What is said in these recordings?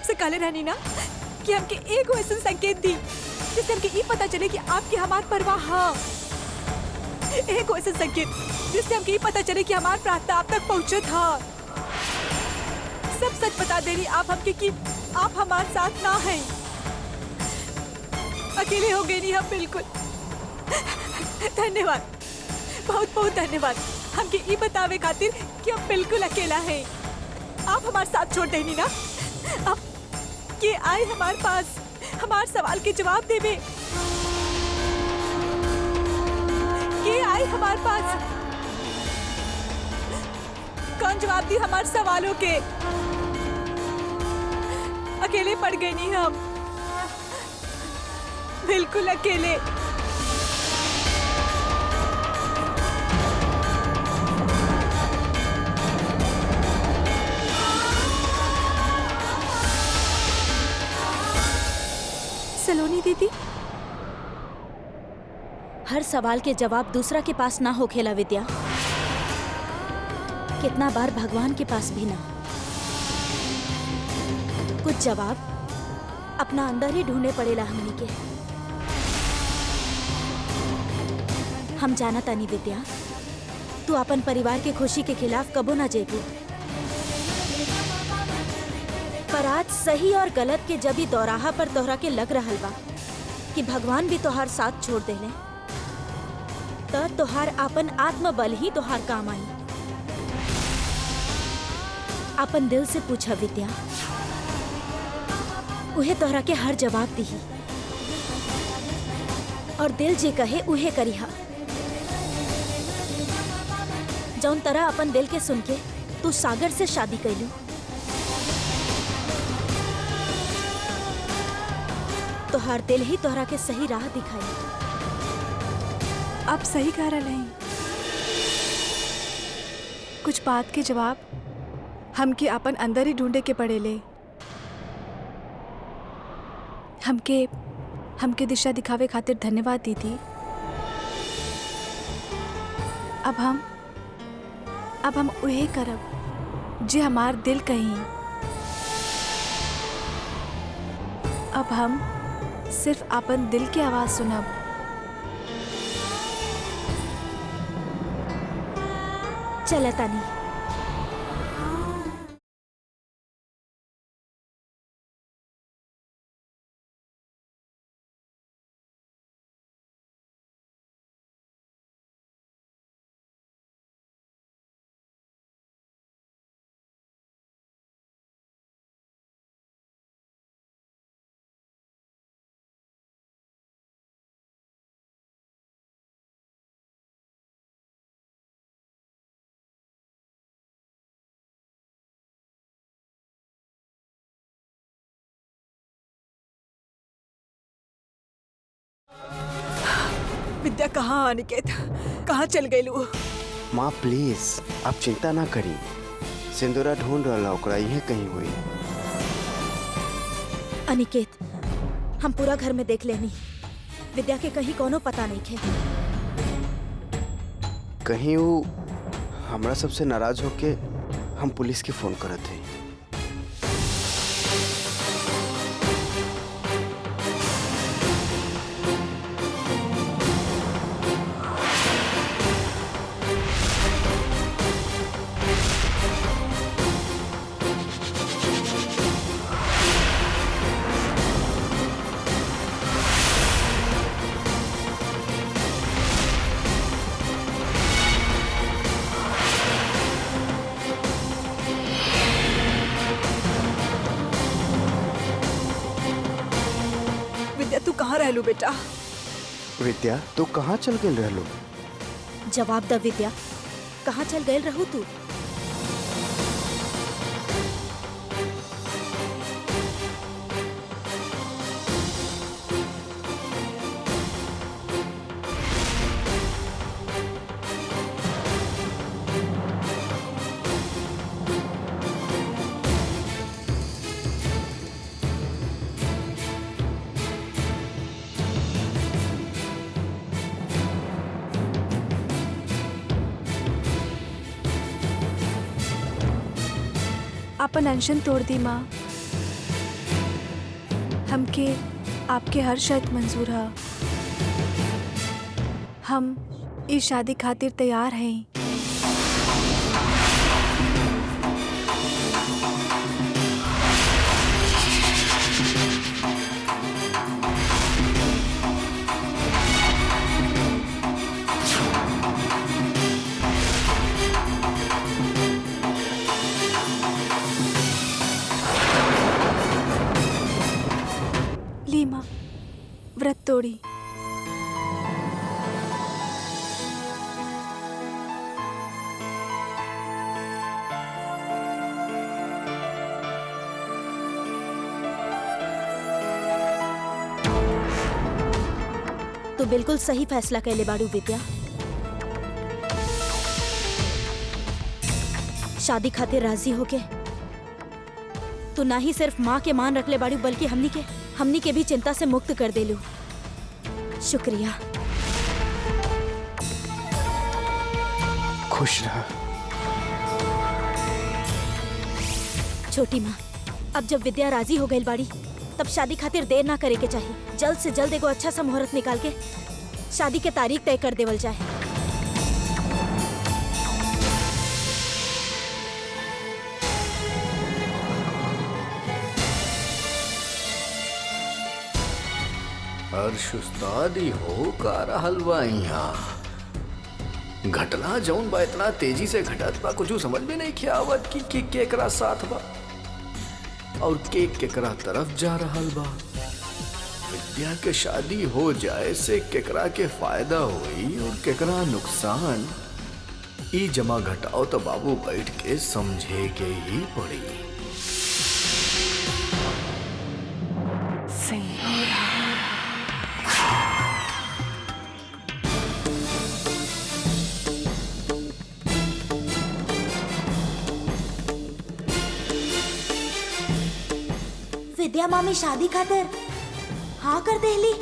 आपसे कहले रहनी ना कि हमके एक ऐसा संकेत दी जिससे हमके ये पता चले कि आपकी हमार परवाह हाँ। एक ऐसा संकेत जिससे हमके ये पता चले कि हमार प्रार्थना आप तक पहुँचत हाँ। सब सच बता दे रही आप हमके कि आप हमारे साथ ना हैं। अकेले हो गए नहीं हम बिल्कुल। धन्यवाद, बहुत बहुत धन्यवाद हमके ये बतावे खातिर कि हम बिल्कुल अकेला हैं। आप हमारे साथ छोड़ देनी ना। अब ये आए हमारे पास हमारे सवाल के जवाब देवे। ये आए हमारे पास कौन जवाब दी हमारे सवालों के। अकेले पड़ गए नहीं हम, बिल्कुल अकेले। सलोनी दीदी, हर सवाल के जवाब दूसरा के पास ना हो खेला विद्या। कितना बार भगवान के पास भी ना। कुछ जवाब अपना अंदर ही ढूंढने पड़ेला हमनी के। हम जाना तानी विद्या, तू अपन परिवार के खुशी के खिलाफ कबो ना जेबू। पर आज सही और गलत के जब ही दौराहा पर तोहरा के लग रहल बा कि भगवान भी तोहार साथ छोड़ देले, तो तोहार अपन आत्मबल ही तोहार काम आई। अपन दिल से पूछा विद्या, उहे तोहरा के हर जवाब दी। और दिल जे कहे उहे करिहा। जौन तरह अपन दिल के सुन के तू सागर से शादी कैलू, तोहार दिल ही तोहरा के सही राह दिखाई। आप सही कह रहे हैं। कुछ बात के जवाब हमके अपन अंदर ही ढूंढे के पड़ेले। हमके दिशा दिखावे खातिर धन्यवाद दीदी। अब हम उहे करब जे हमार दिल कही। अब हम सिर्फ अपन दिल की आवाज सुनब। चल तानी। विद्या कहाँ अनिकेत, कहाँ चल गई लू? माँ प्लीज आप चिंता ना करी। सिंदूरा ढूंढ रहा ओकरा इहे कहीं हुई। अनिकेत, हम पूरा घर में देख लेनी, विद्या के कहीं कोनो पता नहीं खे। कहीं वो हमरा सबसे नाराज होके हम पुलिस के फोन करत थे। तू कहाँ रहलू बेटा? विद्या तू कहाँ चल गई रहलू? जवाब द विद्या, कहाँ चल गए रहू तू? अपन अनशन तोड़ दी माँ। हमके आपके हर शर्त मंजूर है। हम इस शादी खातिर तैयार हैं। लीमा व्रत तोड़ी। तू बिल्कुल सही फैसला कैले बाड़ू विद्या। शादी खातिर राजी होके तू ना ही सिर्फ माँ के मान रखले बाड़ू बल्कि हमनी के भी चिंता से मुक्त कर देलू। शुक्रिया। खुश रह। छोटी माँ, अब जब विद्या राजी हो गई बाड़ी तब शादी खातिर देर ना करे के चाहिए। जल्द से जल्द एगो अच्छा सा मुहूर्त निकाल के शादी के तारीख तय कर देवल जाए। हर्ष उस्तादी हो का रहल बा यहाँ। घटना जौन बा इतना तेजी से घटत बा, कुछ समझ में नहीं किया आवत कि केकरा साथ बा और केकरा तरफ जा रहल बा। विद्या के शादी हो जाए से केकरा के फायदा होई और केकरा नुकसान, ई जमा घटाओ तो बाबू बैठ के समझे के ही पड़ी। विद्या मामी शादी खातिर हाँ कर देली।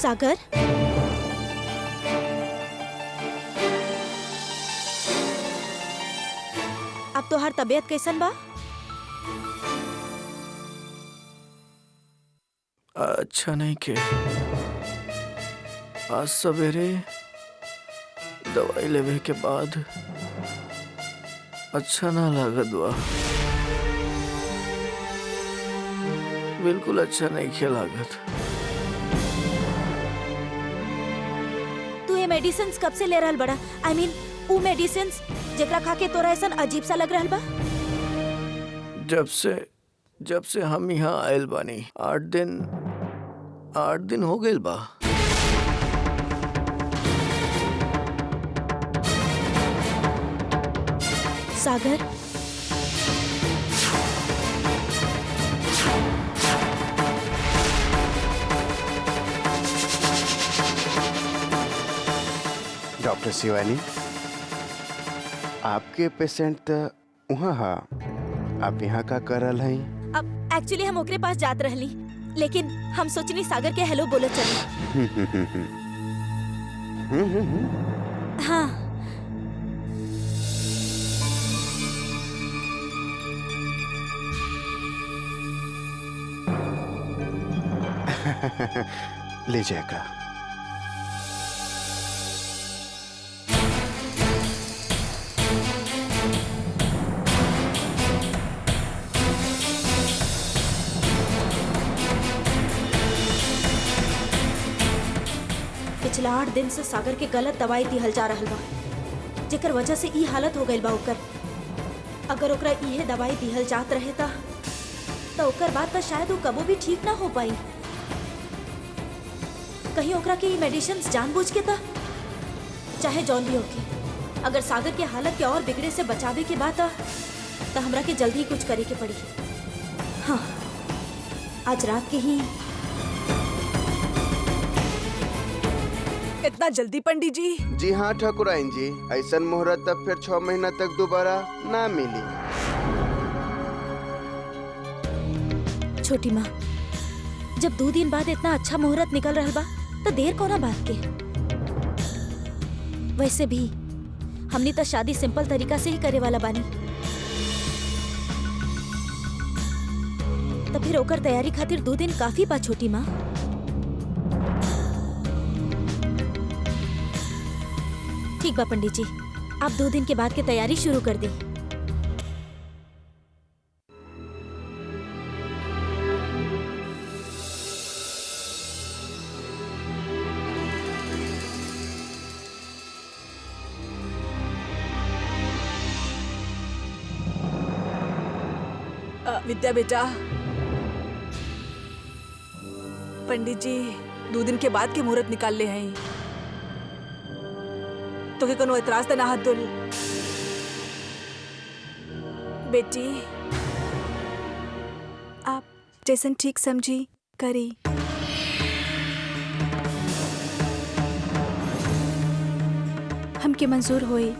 सागर, अब तोहार तबीयत कैसन बा? अच्छा नहीं के आज सवेरे दवाई लेवे के बाद अच्छा ना लागत बा। बिल्कुल अच्छा नहीं खेलागत। तू ये मेडिसिन कब से ले रहल बड़ा? आई मीन ऊ मेडिसिन जेकरा खा के तोरा ऐसा अजीब सा लग रहल बा? जब से हम यहाँ आयल बानी 8 दिन हो गए बा। सागर, डॉक्टर शिवानी, आपके पेशेंट तो वहाँ हा, आप यहाँ का करल हैं? अब एक्चुअली हम ओकरे पास जात रहली, लेकिन हम सोचनी सागर के हेलो बोलत चली। हाँ, ले जाएगा। पिछला 8 दिन से सागर के गलत दवाई दिहल जा रहल बा, जेकर वजह से ई हालत हो गइल बा ओकर। अगर ओकरा इहे दवाई दिहल जात रहे तो ओकर बाद तो शायद वो कबो भी ठीक ना हो पाई। कहीं ओकरा के ई मेडिसिन जानबूझ के था, चाहे जौन भी होके। अगर सागर के हालत के और बिगड़े से बचावे के बाद तो हमरा के जल्दी ही कुछ करे के पड़ी। हाँ, आज रात के ही। इतना जल्दी पंडित जी? जी हाँ ठाकुराइन जी, ऐसा मुहूर्त तब फिर 6 महीना तक दोबारा ना मिली। छोटी माँ, जब 2 दिन बाद इतना अच्छा मुहूर्त निकल रहा बा तो देर कोना बात के। वैसे भी हमनी तो शादी सिंपल तरीका से ही करे वाला बानी, तो फिर ओकर तैयारी खातिर 2 दिन काफी बा छोटी माँ। ठीक बा पंडित जी, आप 2 दिन के बाद की तैयारी शुरू कर दी। विद्या बेटा, पंडित जी 2 दिन के बाद के मुहूर्त निकाल ले हैं, तो के कोनो एतराज तो ना हाथ दुल? बेटी, आप जैसन ठीक समझी करी। हमके मंजूर होई।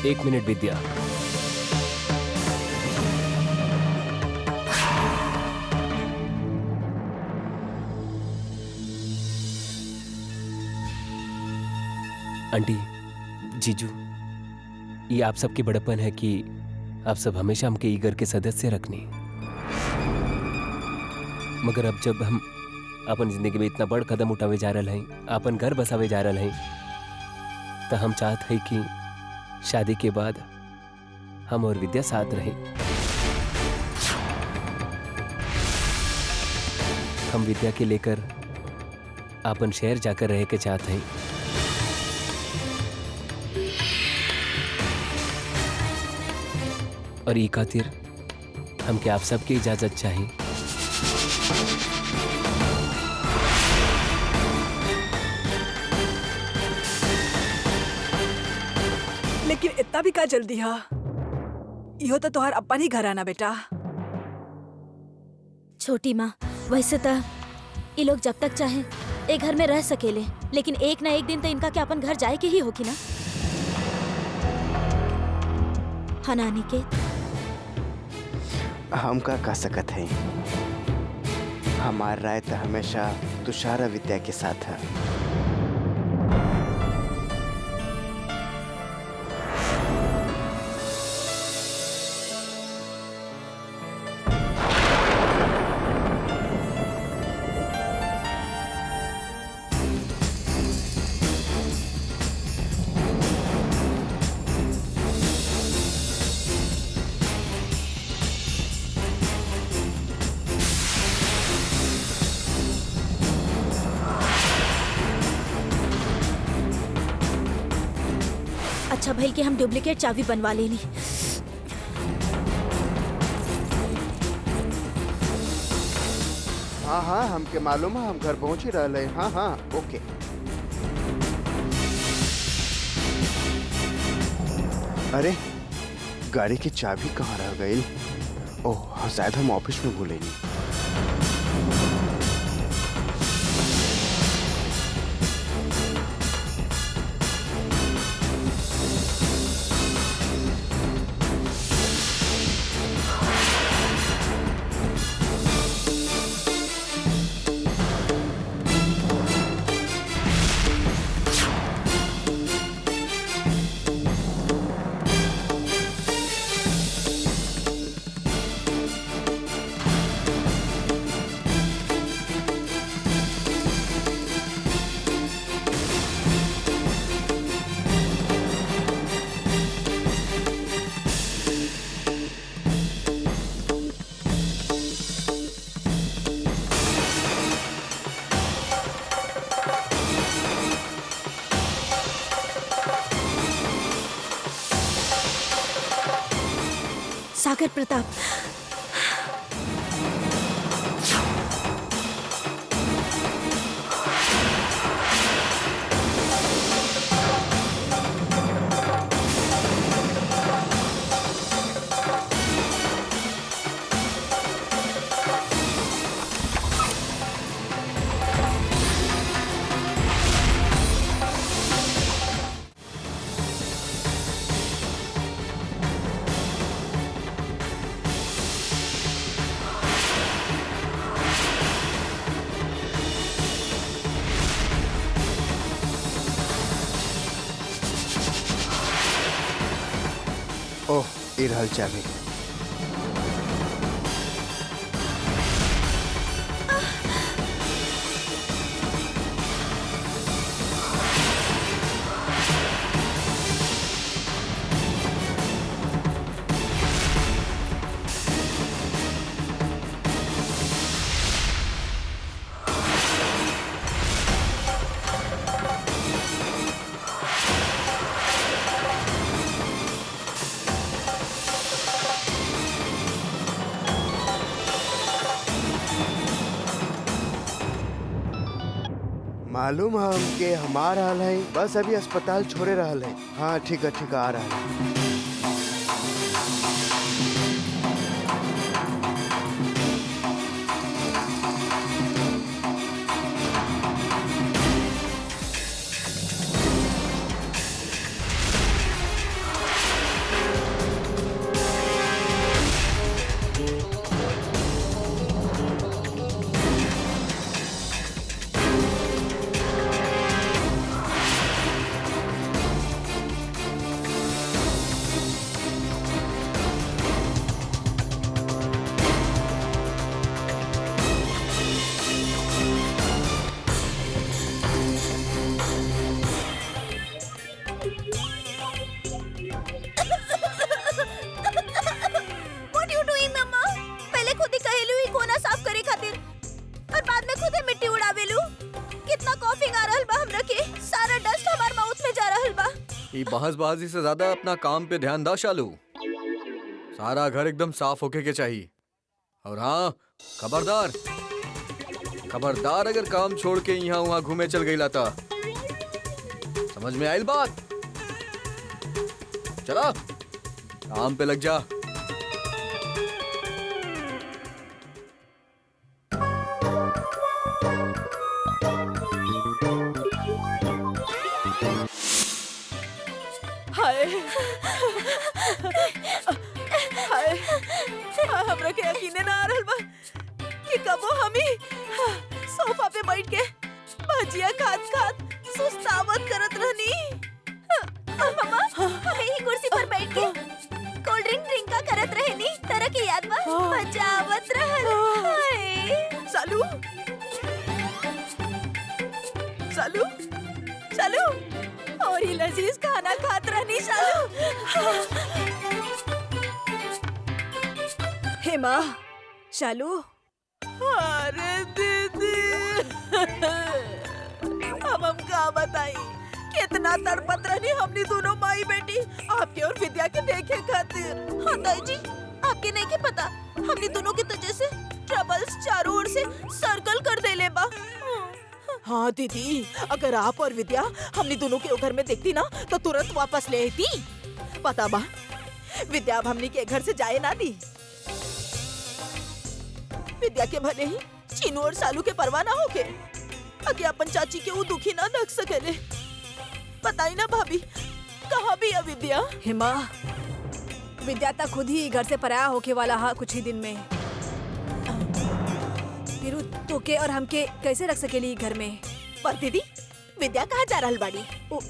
एक मिनट विद्या, आंटी, जीजू, ये आप सबकी बड़प्पन है कि आप सब हमेशा हमके ई घर के सदस्य रखनी। मगर अब जब हम अपन जिंदगी में इतना बड़ कदम उठावे जा रहे हैं, अपन घर बसावे जा रहे हैं, तो हम चाहते हैं कि शादी के बाद हम और विद्या साथ रहें। हम विद्या के लेकर अपन शहर जाकर रह के चाहते हैं। और ई खातिर हमके आप सबकी इजाजत चाहिए। लेकिन इतना भी का जल्दी हा? यो तो तोहार अपन ही घर आना बेटा। छोटी माँ, वैसे तो ये लोग जब तक चाहे एक घर में रह सकेले, लेकिन एक ना एक दिन तो इनका क्या अपन घर जाए के ही होगी ना। हाँ नानी के हम का कह सकत हैं, हमार राय तो हमेशा तुषारा विद्या के साथ है। अच्छा भइल कि हम डुप्लीकेट चाबी बनवा लेनी। हाँ हाँ, हमके मालूम है, हम घर पहुंच ही रहे हैं। हाँ हाँ, ओके। अरे गाड़ी की चाबी कहाँ रह गई? ओह हाँ, शायद हम ऑफिस में भूलेंगे। सागर प्रताप, ओह ये रहल चाबी। मालूम है हमके, हमार हाल है, बस अभी अस्पताल छोड़े रहल है। हाँ ठीक है, आ रहा है। बहसबाजी से ज्यादा अपना काम पे ध्यान दा शालू। सारा घर एकदम साफ होके के चाहिए। और हाँ, खबरदार खबरदार, अगर काम छोड़ के यहाँ वहाँ घूमे चल गई लाता। समझ में आयल बात? चला काम पे लग जा। हमरा के यकीन ना आ रहल बा कि कबो हमी सोफा पे बैठ के भजिया खात सुस्तावत करत रहनी। मम्मा, हम यही कुर्सी पर बैठ के कोल्ड ड्रिंक का करत रहनी। तरह की याद बा, मजा आवत रहल। सालू सालू सालू, और ही लजीज खाना खात रहनी सालू। हेमा, शालू, अरे दीदी, अब हम का बताई कितना तड़पत रहनी हमनी दोनों माई बेटी आपके और विद्या के देखे खातिर। हाँ ताई जी, आपके नहीं के पता हमनी दोनों की वजह से ट्रबल्स चारों ओर से सर्कल कर देले बा। हाँ दीदी, अगर आप और विद्या हमनी दोनों के घर में देखती ना तो तुरंत वापस ले आती। पता बा विद्या अब हमनी के घर से जाए ना दी। विद्या के भले ही चीनू और सालू के परवाह ना होके अगे अपन चाची के वो दुखी ना देख सकेले। बताई ना भाभी, कहाँ भी है विद्या? हिमा, विद्या तक खुद ही घर से पराया होके वाला हा कुछ ही दिन में। फिर तोके और हमके कैसे रख सकेली घर में? पर दीदी विद्या कहाँ जा रहल बाड़ी?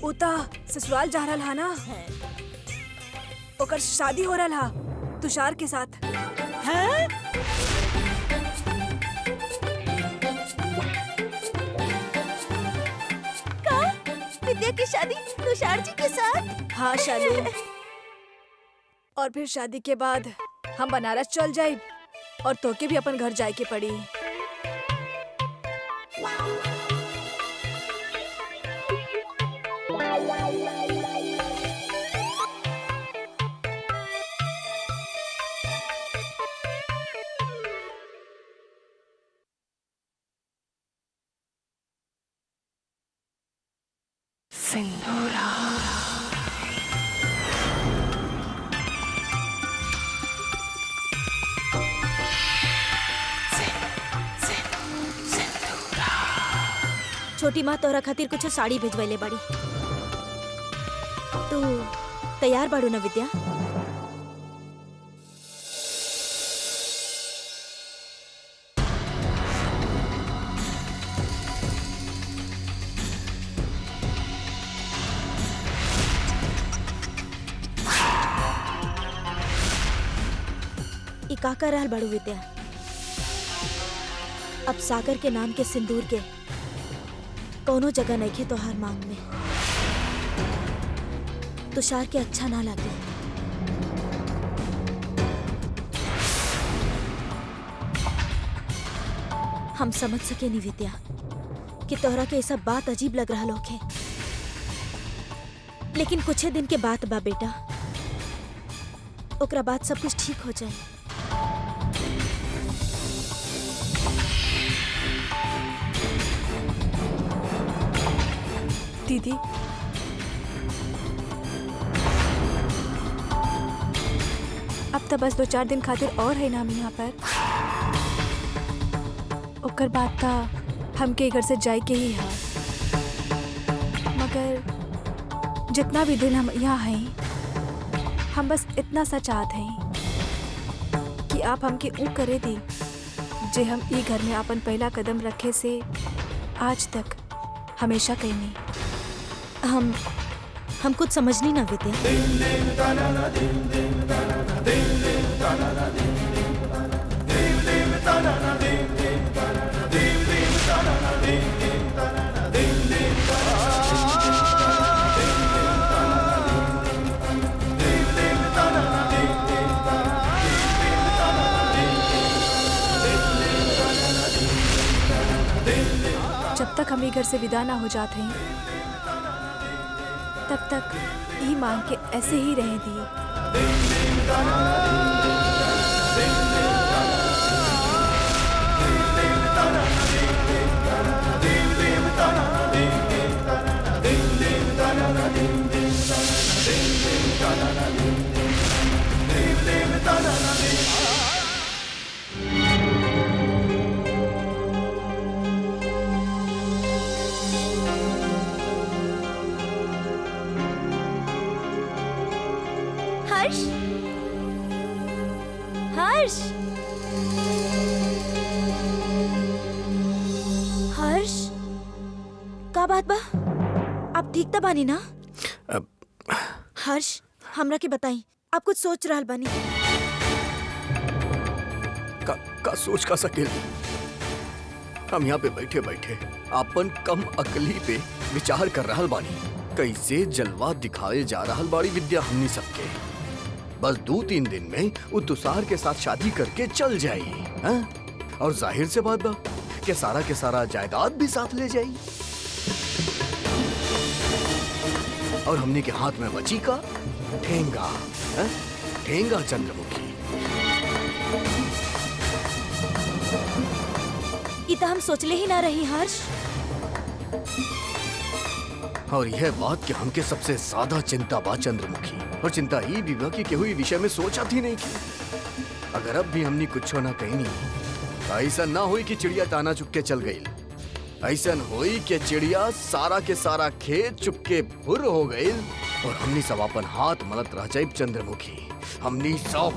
उता ससुराल जा रहल हा ना, ओकर शादी हो रहल हा तुषार के साथ। हैं? का? विद्या की शादी तुषार जी के साथ? हाँ शालू, और फिर शादी के बाद हम बनारस चल जाए और तोके भी अपन घर जाए के पड़ी। छोटी माँ तोरा खातिर कुछ साड़ी भेजवैले बाड़ी। तू तैयार बाड़ू ना विद्या? ई का कर रहल बाड़ू विद्या? अब सागर के नाम के सिंदूर के कोनो जगह नहीं खे तोहार मांग में। तुषार के अच्छा ना लगे। हम समझ सके नहीं विद्या कि तोहरा के ये सब बात अजीब लग रहा होखे, लेकिन कुछ दिन के बात बा बेटा, ओकरा बाद सब कुछ ठीक हो जाए। दीदी, अब तो बस 2-4 दिन खातिर और है नाम यहाँ पर। ओकर बाद था हमके घर से जाए के ही है। मगर जितना भी दिन हम यहाँ हैं, हम बस इतना सा चाहते हैं कि आप हमके ऊ करे दी जे हम ई घर में अपन पहला कदम रखे से आज तक हमेशा कहनी। हम कुछ समझनी ना विद्या। जब तक हम ये घर से विदा ना हो जाते हैं, तब तक ही मांग के ऐसे ही रह दिए। हर्ष, हर्ष, हर्ष, का बात बा? आप ठीक तो बानी ना? हर्ष, हमरा के बताई, आप कुछ सोच रहल बानी? का सोच का सकेल? हम यहाँ पे बैठे बैठे अपन कम अकली पे विचार कर रहल बानी। कैसे जलवा दिखाए जा रहल बाड़ी विद्या हमनी सबके। बस 2-3 दिन में वो तुषार के साथ शादी करके चल जाई, हाँ? और जाहिर से बात बा के सारा जायदाद भी साथ ले जाई। और हमने के हाथ में बची का ठेंगा, हैं? ठेंगा चंद्रमुखी। ई तो हम सोचले ही ना रही हर्ष। और यह बात कि हमके सबसे ज्यादा चिंता बा चंद्रमुखी, और चिंता ही भी बा कि केहू ई विषय में सोचा थी नहीं की। अगर अब भी हमने कुछ ना कही नहीं, ऐसा ना हुई कि चिड़िया ताना चुपके चल गई। ऐसा हुई कि चिड़िया सारा के सारा खेत चुपके फुर हो गई और हमनी सब अपन हाथ मलत रह जाए चंद्रमुखी। हमनी सब।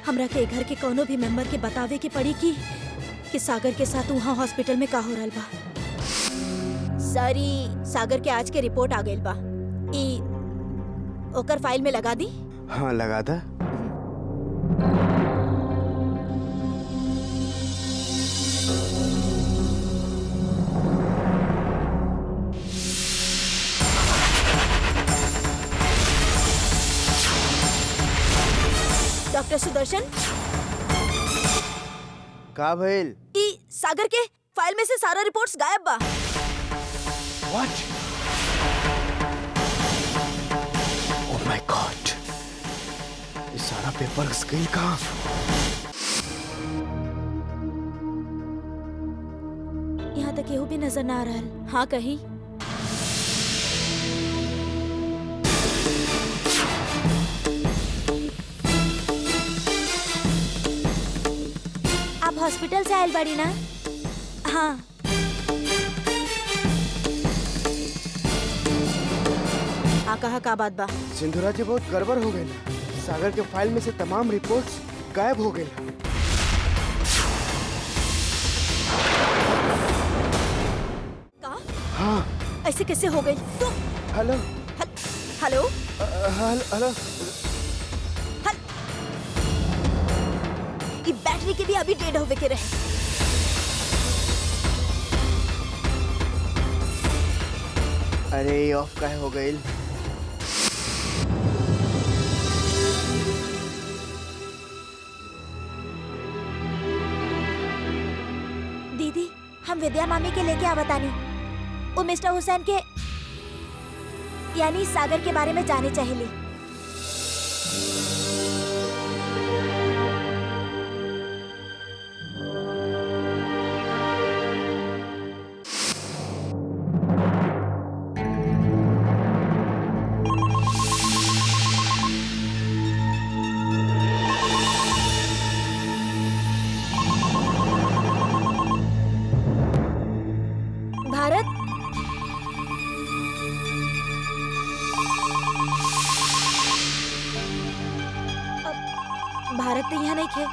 हमरा के घर के कोनो भी मेंबर के बतावे के पड़ी कि सागर के साथ वहाँ हॉस्पिटल में का हो रहल बा। सागर के आज के रिपोर्ट आ गइल बा। ई ओकर फाइल में लगा दी। हाँ लगा दा। डॉक्टर सुदर्शन, का भइल? ई सागर के फाइल में से सारा रिपोर्ट्स गायब बा। What? Oh my God! ये सारा पेपर गई कहाँ? यहाँ तक केहू भी नजर ना आ रहल। हाँ कहीं आप हॉस्पिटल से आयल बाड़ी ना? हाँ। कहा का बात बा? सिंधुरा जी बहुत गड़बड़ हो गई। सागर के फाइल में से तमाम रिपोर्ट्स गायब हो गई। का? हाँ। ऐसे कैसे हो गई? तो हेलो हेलो हेलो। ये बैटरी के भी अभी डेड होवे के रहे। अरे ऑफ काहे हो गई? दीदी, हम विद्या मामी के लेके आवतानी। वो मिस्टर हुसैन के यानी सागर के बारे में जाने चाहिए। भारत, भारत तो यहाँ नहीं थे।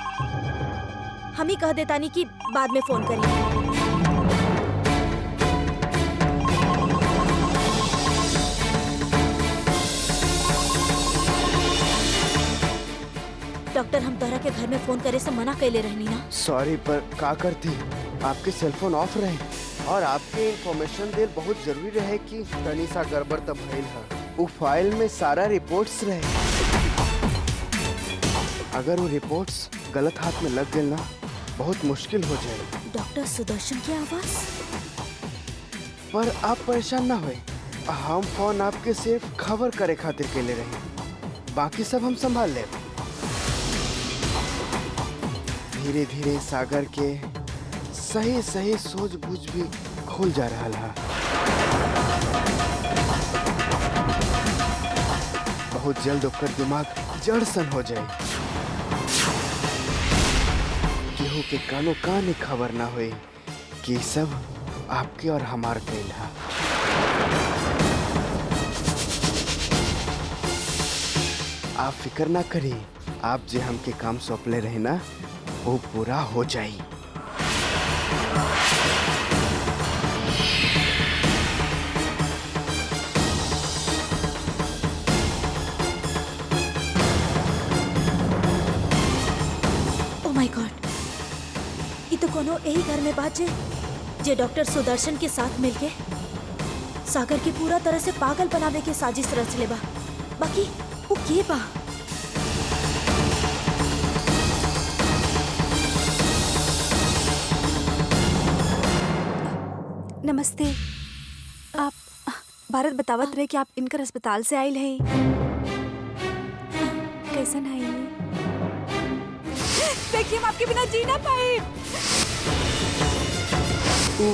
हम ही कह देतानी कि बाद में फोन करिए। डॉक्टर, हम तोहरा के घर में फोन करे से मना कैले रहनी ना। सॉरी, पर का करती? आपके सेलफोन ऑफ रहे और आपके इंफॉर्मेशन देल बहुत जरूरी रहे कि तनी सा गड़बड़ तब भइल है। वो फाइल में सारा रिपोर्ट्स रहे। अगर वो रिपोर्ट्स गलत हाथ में लग गए ना, बहुत मुश्किल हो जाए। डॉक्टर सुदर्शन की आवाज। पर आप परेशान ना होए। हम फोन आपके सिर्फ खबर करे खातिर के ले रहे, बाकी सब हम संभाल ले। धीरे धीरे सागर के सही सही सोच बूझ भी खुल जा रहा है। बहुत जल्द ओकर दिमाग जड़ सन हो जाए। केहू के कानो कान खबर ना होए कि सब आपके और हमार खेल है। आप फिक्र ना करिए, आप जे हमके काम सौंपले रहे ना, वो पूरा हो जाए। यही घर में बात जे डॉक्टर सुदर्शन के साथ मिलके सागर के पूरा तरह से पागल बनावे के साजिश रच ले बा। बाकी वो के बा? नमस्ते। आप भारत बतावत रहे कि आप इनकर अस्पताल से आयल हैं। कैसन है ये? देखिए, हम आपके बिना जी ना पाए। तू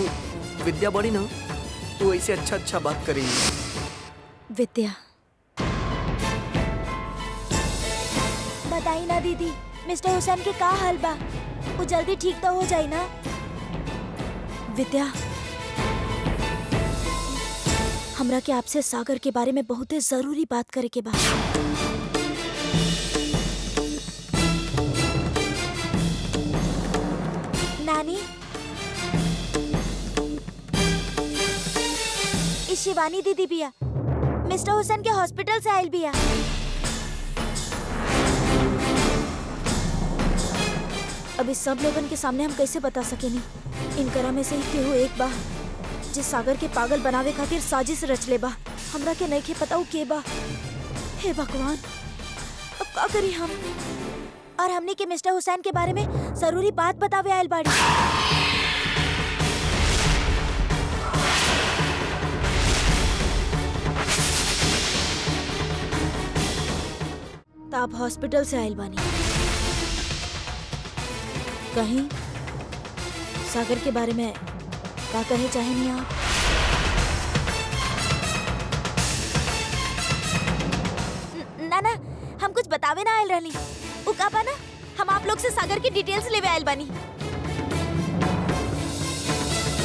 विद्या बड़ी ना, तू ऐसे अच्छा बात करी। विद्या, बताई ना दीदी, मिस्टर हुसैन के का हाल बा? वो जल्दी ठीक तो हो जाए ना? विद्या, हमरा के आपसे सागर के बारे में बहुत जरूरी बात करे के बा। नानी, इस शिवानी दीदी बिया मिस्टर हुसैन के हॉस्पिटल से आयल बिया। अभी सब लोगन के सामने हम कैसे बता सकेनी? इनकरा में से ही केहू एक बा जिस सागर के पागल बनावे खातिर साजिश रच ले बा। हमरा के नहीं के पता वो के बा। हे भगवान, अब का करी हम? और हमने के मिस्टर हुसैन के बारे में जरूरी बात बतावे आयल बाड़ी। तो आप हॉस्पिटल से आयल बानी। कहीं सागर के बारे में क्या कहे चाहे नहीं आप? ना ना, हम कुछ बतावे ना आयल रहनी। उ का बा ना, हम आप लोग से सागर की डिटेल्स लेवे आयल बानी।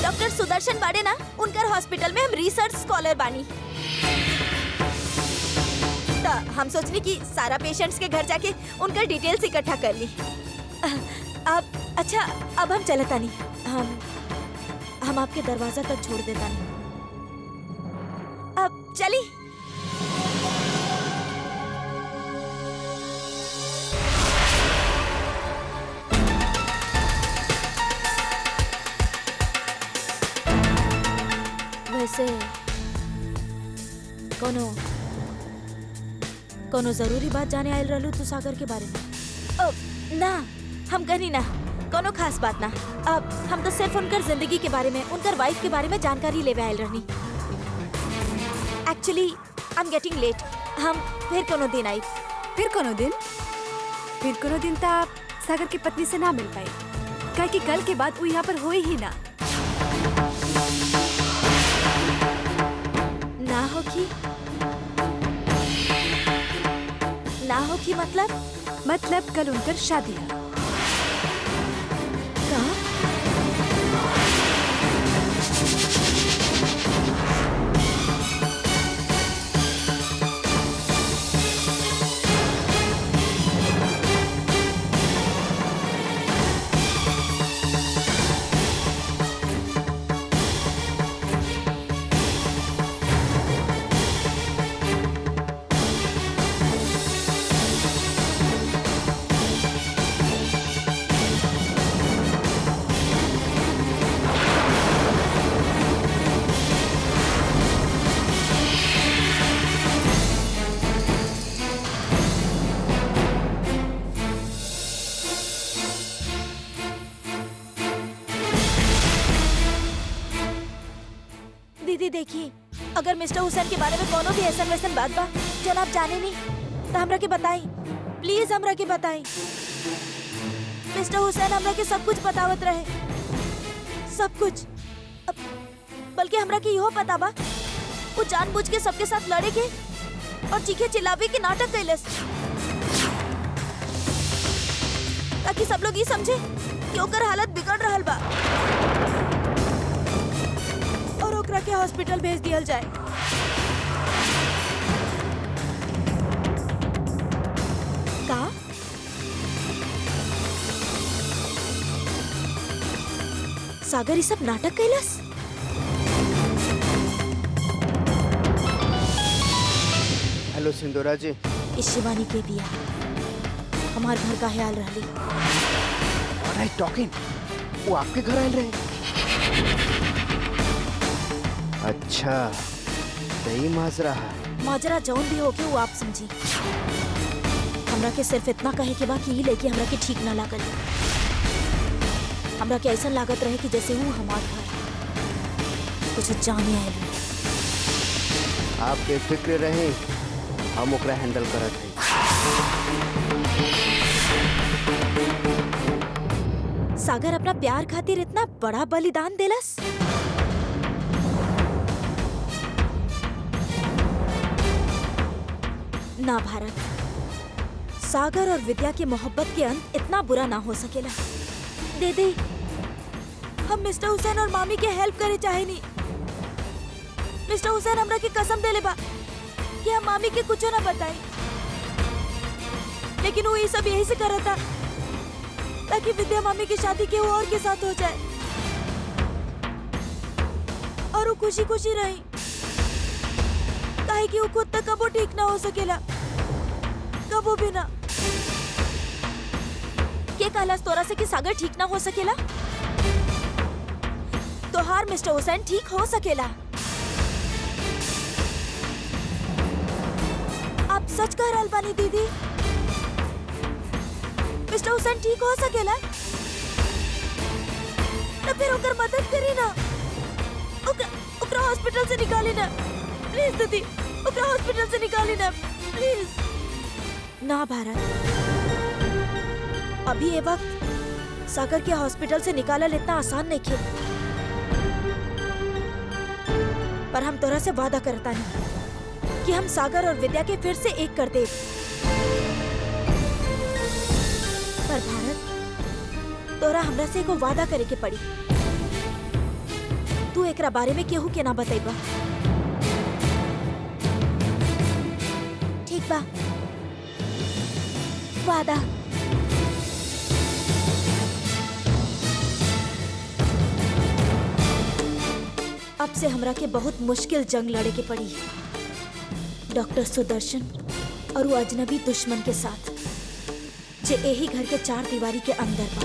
डॉक्टर सुदर्शन बाड़े ना, उनकर हॉस्पिटल में हम रिसर्च स्कॉलर बानी। तो हम सोचनी कि सारा पेशेंट्स के घर जाके उनकर डिटेल्स इकट्ठा कर ली। अब अच्छा, अब हम चलता नहीं। हम आपके दरवाजा तक छोड़ देता नहीं। अब चली। वैसे कोनो जरूरी बात जाने आयल रहलू तू सागर के बारे में? ना, हम कहीं ना, कोनो खास बात ना। अब हम तो सिर्फ उनकर जिंदगी के बारे में, उनकर वाइफ के बारे में जानकारी लेवे आयल रहनी। Actually I am getting late. हम फिर कोनो दिन आई। फिर कोनो दिन? फिर कोनो दिन तो आप सागर की पत्नी से ना मिल पाए, काहे कि कल के बाद वो यहाँ पर होई ही ना। ना होगी मतलब कल उनकर शादी है। का? दीदी देखिए, अगर मिस्टर हुसैन के बारे में कोनो भी ऐसा वैसन बात बा जो आप जाने नहीं, तो हमरा के बताई। प्लीज हमरा के बताई। मिस्टर हुसैन हमरा के सब कुछ बतावत रहे, सब कुछ। बल्कि हमरा के इहो पता बा वो जानबूझ के सबके साथ लड़े के और चीखे चिल्लावे के नाटक कैलस, ताकि सब लोग ये समझे कि ओकर हालत बिगड़ रहल बा और ओकरा के हॉस्पिटल भेज दिया जाए। का? सागर ये सब नाटक कैलस? हेलो सिंदूरा जी। इस शिवानी के बिया हमार घर का ख्याल रही। What are you talking? वो आपके घर आए रहे? अच्छा, सही माजरा है। माजरा जौन भी होके वो आप समझी। हमरा के सिर्फ इतना कहे के बा कि ई लेके हमरा के ठीक ना लागल। हमरा के ऐसा लागत रहे कि जैसे वो हमार घर कुछ जाने आए रहे। आप बेफिक्र रहे, हम ओकरा हैंडल करत है। सागर अपना प्यार खातिर इतना बड़ा बलिदान देलस। ना भारत, सागर और विद्या की मोहब्बत के अंत इतना बुरा ना हो सकेला। दीदी, हम मिस्टर हुसैन और मामी के हेल्प करे चाहे नहीं। मिस्टर हुसैन हमरा की कसम देले बा कि हम मामी के कुछ ना बताई, लेकिन वो ये सब यही से कर रहा था ताकि विद्या मामी की शादी के और के साथ हो जाए और वो खुशी खुशी रही। काहे कि वो खुद तक कबो ठीक ना हो सकेला, कबो भी ना। के कहलास तोरा से कि सागर ठीक ना हो सकेला? तोहार मिस्टर हुसैन ठीक हो सकेला। आप सच कह रहल बानी दीदी? मिस्टर हुसैन ठीक हो सकेला? तो फिर ओकर मदद करी ना, ओकरा हॉस्पिटल से निकाली ना प्लीज दीदी, ओकरा हॉस्पिटल से निकाली ना प्लीज। ना भारत, अभी ये वक्त सागर के हॉस्पिटल से निकालल इतना आसान नहीं खे। पर हम तोरा से वादा करता नहीं कि हम सागर और विद्या के फिर से एक कर दे। पर भारत, तोरा हमरा से एको वादा करे के पड़ी। तू एकरा बारे में केहू के ना बतेबा, ठीक बा? वादा। अब से हमरा के बहुत मुश्किल जंग लड़े के पड़ी, डॉक्टर सुदर्शन और वो अजनबी दुश्मन के साथ, जे यही घर के चार दीवारी के अंदर बा।